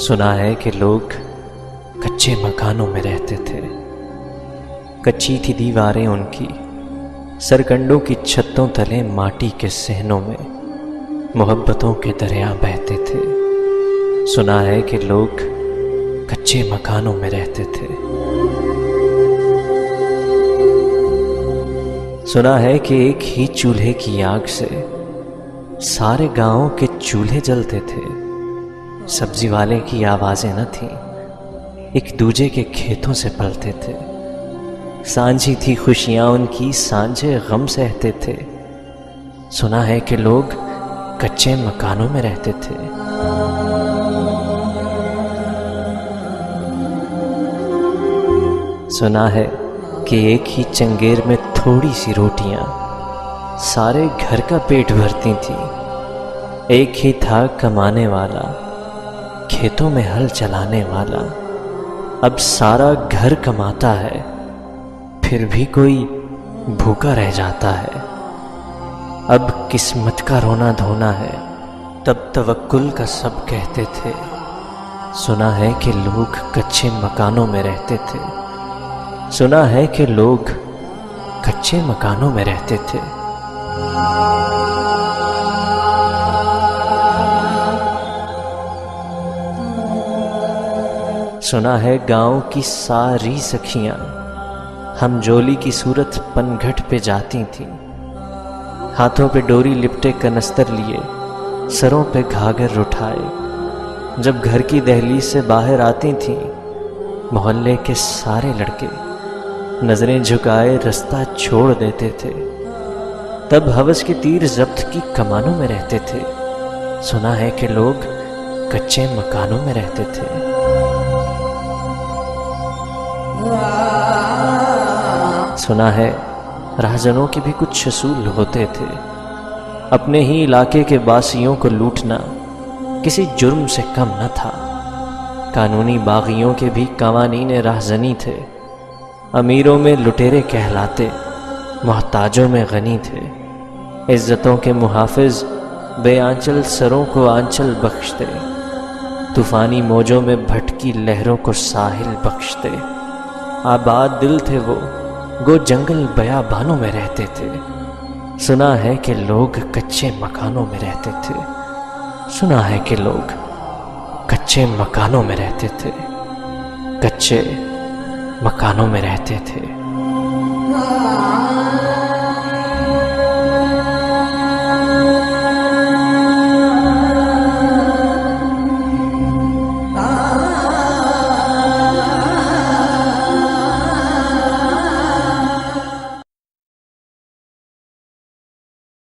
सुना है कि लोग कच्चे मकानों में रहते थे। कच्ची थी दीवारें उनकी, सरकंडों की छतों तले माटी के सहनों में मोहब्बतों के दरिया बहते थे। सुना है कि लोग कच्चे मकानों में रहते थे। सुना है कि एक ही चूल्हे की आग से सारे गांवों के चूल्हे जलते थे। सब्जी वाले की आवाजें न थीं, एक दूजे के खेतों से पलते थे। सांझी थी खुशियां उनकी, सांझे गम सहते थे। सुना है कि लोग कच्चे मकानों में रहते थे। सुना है कि एक ही चंगेर में थोड़ी सी रोटियां सारे घर का पेट भरती थी। एक ही था कमाने वाला, खेतों में हल चलाने वाला। अब सारा घर कमाता है, फिर भी कोई भूखा रह जाता है। अब किस्मत का रोना धोना है, तब तवक्कुल का सब कहते थे। सुना है कि लोग कच्चे मकानों में रहते थे। सुना है कि लोग कच्चे मकानों में रहते थे। सुना है गांव की सारी सखियां हमजोली की सूरत पनघट पे जाती थीं। हाथों पे डोरी लिपटे कनस्तर लिए, सरों पे घाघर उठाए। जब घर की दहलीज से बाहर आती थीं, मोहल्ले के सारे लड़के नजरें झुकाए रास्ता छोड़ देते थे। तब हवस के तीर जब्त की कमानों में रहते थे। सुना है कि लोग कच्चे मकानों में रहते थे। सुना है राहजनों के भी कुछ असूल होते थे। अपने ही इलाके के बासियों को लूटना किसी जुर्म से कम न था। कानूनी बागियों के भी कवानीन राहजनी थे। अमीरों में लुटेरे कहलाते, मोहताजों में गनी थे। इज्जतों के मुहाफिज बेआंचल सरों को आंचल बख्शते। तूफानी मौजों में भटकी लहरों को साहिल बख्शते। आबाद दिल थे वो, गो जंगल बयाबानों में रहते थे। सुना है कि लोग कच्चे मकानों में रहते थे। सुना है कि लोग कच्चे मकानों में रहते थे। कच्चे मकानों में रहते थे।